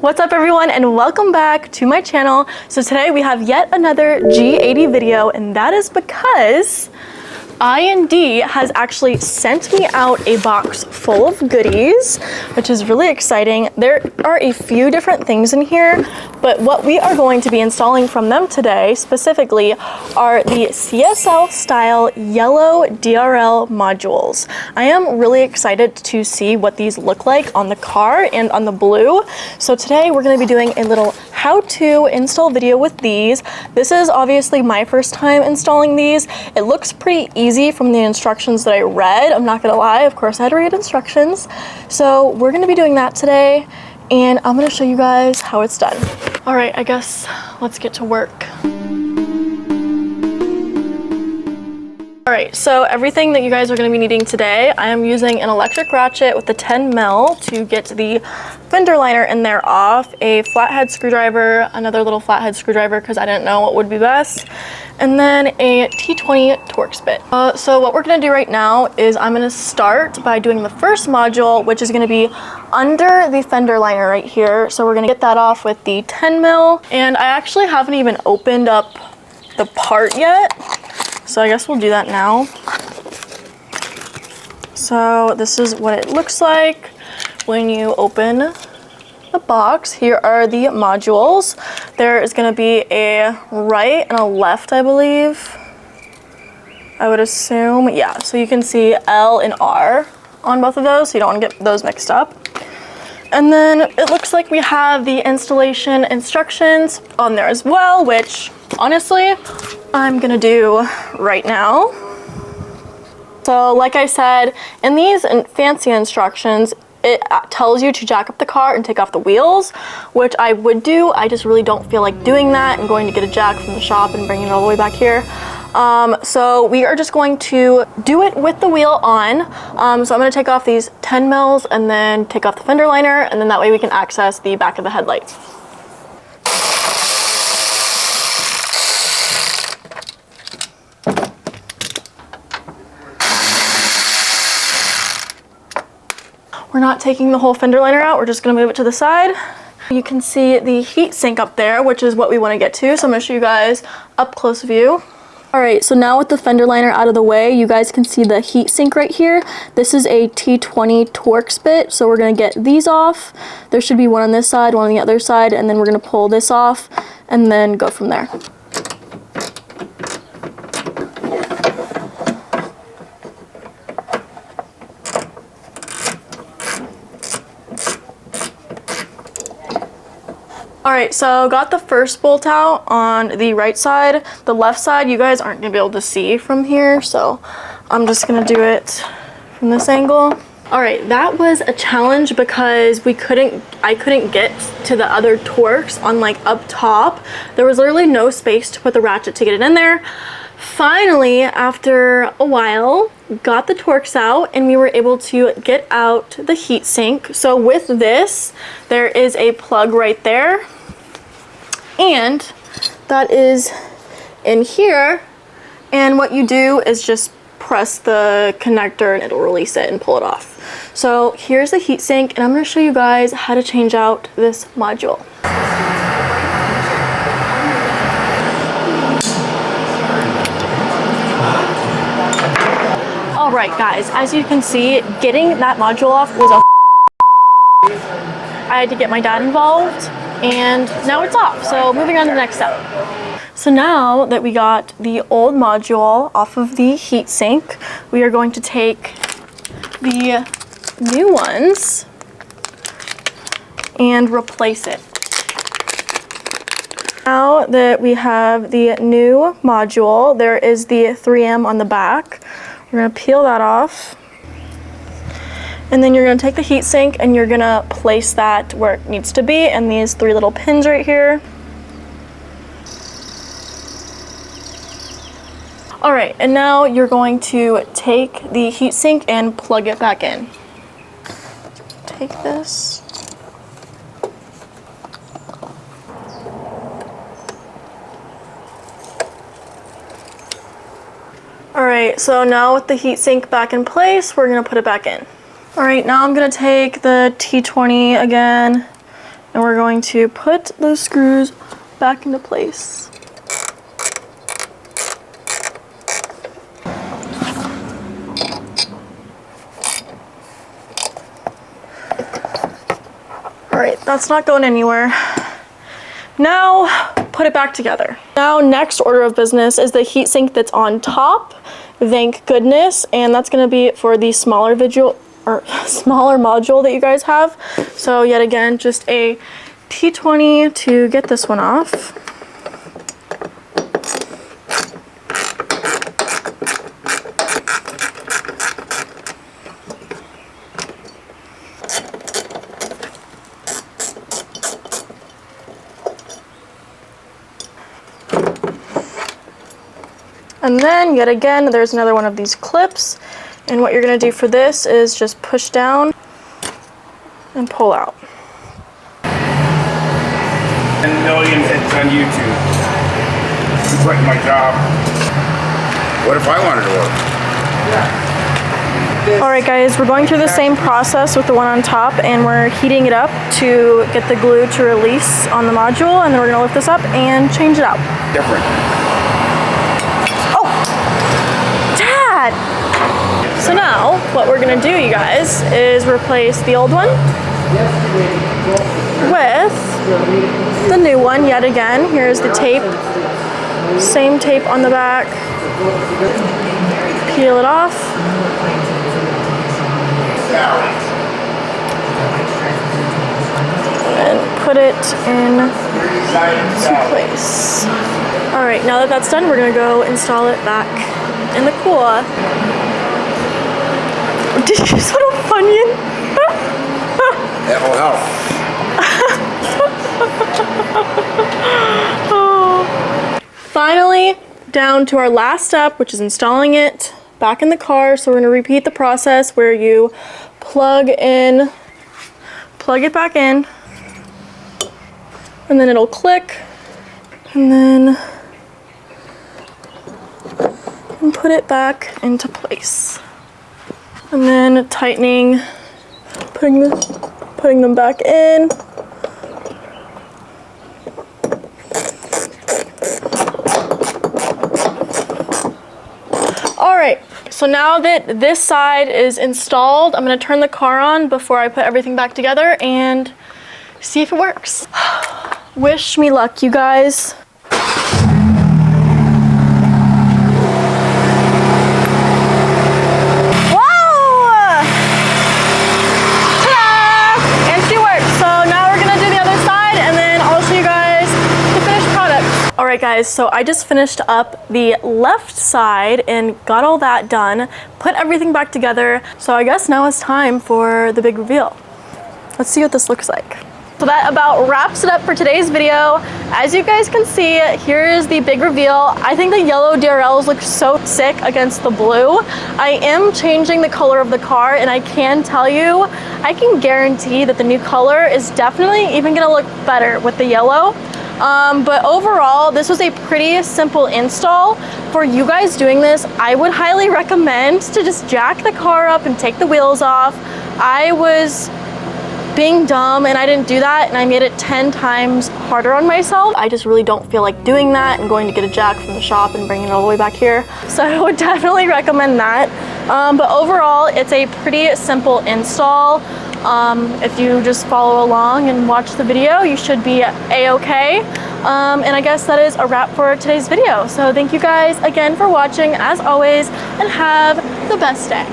What's up everyone and welcome back to my channel. So today we have yet another G80 video, and that is because I&D has actually sent me out a box full of goodies, which is really exciting. There are a few different things in here, but what we are going to be installing from them today specifically are the CSL style yellow DRL modules. I am really excited to see what these look like on the car and on the Blue. So today we're going to be doing a little how-to install video with these. This is obviously my first time installing these. It looks pretty easy from the instructions that I read. I'm not gonna lie, of course I had to read instructions. So we're gonna be doing that today, and I'm gonna show you guys how it's done. All right, I guess let's get to work. All right, so everything that you guys are going to be needing today, I am using an electric ratchet with the 10 mil to get the fender liner in there off, a flathead screwdriver, another little flathead screwdriver because I didn't know what would be best, and then a T20 Torx bit. So what we're going to do right now is I'm going to start by doing the first module, which is going to be under the fender liner right here. So we're going to get that off with the 10 mil, and I actually haven't even opened up the part yet. So I guess we'll do that now. So this is what it looks like when you open the box. Here are the modules. There is going to be a right and a left, I believe. I would assume. Yeah, so you can see L and R on both of those, so you don't want to get those mixed up. And then it looks like we have the installation instructions on there as well, which honestly, I'm gonna do right now. So like I said, in these fancy instructions, it tells you to jack up the car and take off the wheels, which I would do. I just really don't feel like doing that and going to get a jack from the shop and bringing it all the way back here. So we are just going to do it with the wheel on. So I'm gonna take off these 10 mils and then take off the fender liner, and then that way we can access the back of the headlight. We're not taking the whole fender liner out, we're just gonna move it to the side. You can see the heat sink up there, which is what we wanna get to. So I'm gonna show you guys up close view. All right, so now with the fender liner out of the way, you guys can see the heat sink right here. This is a T20 Torx bit, so we're gonna get these off. There should be one on this side, one on the other side, and then we're gonna pull this off and then go from there. All right, so got the first bolt out on the right side. The left side, you guys aren't gonna be able to see from here, so I'm just gonna do it from this angle. All right, that was a challenge because I couldn't get to the other Torx on like up top. There was literally no space to put the ratchet to get it in there. Finally, after a while, got the Torx out and we were able to get out the heat sink. So with this, there is a plug right there, and that is in here. And what you do is just press the connector and it'll release it and pull it off. So here's the heat sink, and I'm going to show you guys how to change out this module. All right, guys, as you can see, getting that module off was I had to get my dad involved, and now it's off. So moving on to the next step. So now that we got the old module off of the heat sink, we are going to take the new ones and replace it. Now that we have the new module, there is the 3M on the back. We're gonna peel that off. And then you're gonna take the heat sink and you're gonna place that where it needs to be, and these 3 little pins right here. All right, and now you're going to take the heat sink and plug it back in. Take this. All right, so now with the heat sink back in place, we're gonna put it back in. All right, now I'm gonna take the T20 again And we're going to put those screws back into place. All right, that's not going anywhere. Now, put it back together. Now, next order of business is the heatsink that's on top. Thank goodness, and that's gonna be for the smaller module that you guys have. So yet again, just a T20 to get this one off. And then yet again, there's another one of these clips. And what you're gonna do for this is just push down and pull out. 10 million hits on YouTube. I'm quitting my job. What if I wanted to work? Yeah. All right guys, we're going through the same process with the one on top, and we're heating it up to get the glue to release on the module, and then we're gonna lift this up and change it out. Different. So now, what we're gonna do, you guys, is replace the old one with the new one yet again. Here's the tape. Same tape on the back. Peel it off. And put it in place. All right, now that that's done, we're gonna go install it back in the cooler. Did you just put a Funyun? That will help. Oh. Finally, down to our last step, which is installing it back in the car. So we're gonna repeat the process where you plug it back in, and then it'll click, and then put it back into place. And then tightening, putting them back in. All right, so now that this side is installed, I'm gonna turn the car on before I put everything back together and see if it works. Wish me luck, you guys. Alright guys, so I just finished up the left side and got all that done, put everything back together, so I guess now it's time for the big reveal. Let's see what this looks like. So that about wraps it up for today's video. As you guys can see, here is the big reveal. I think the yellow DRLs look so sick against the blue. I am changing the color of the car, and I can tell you, I can guarantee that the new color is definitely even gonna look better with the yellow. But overall, this was a pretty simple install. For you guys doing this, I would highly recommend to just jack the car up and take the wheels off. I was being dumb and I didn't do that, and I made it 10 times harder on myself. I just really don't feel like doing that and going to get a jack from the shop and bringing it all the way back here. So I would definitely recommend that. But overall, it's a pretty simple install. If you just follow along and watch the video, you should be a-okay. And I guess that is a wrap for today's video. So thank you guys again for watching, as always, and have the best day.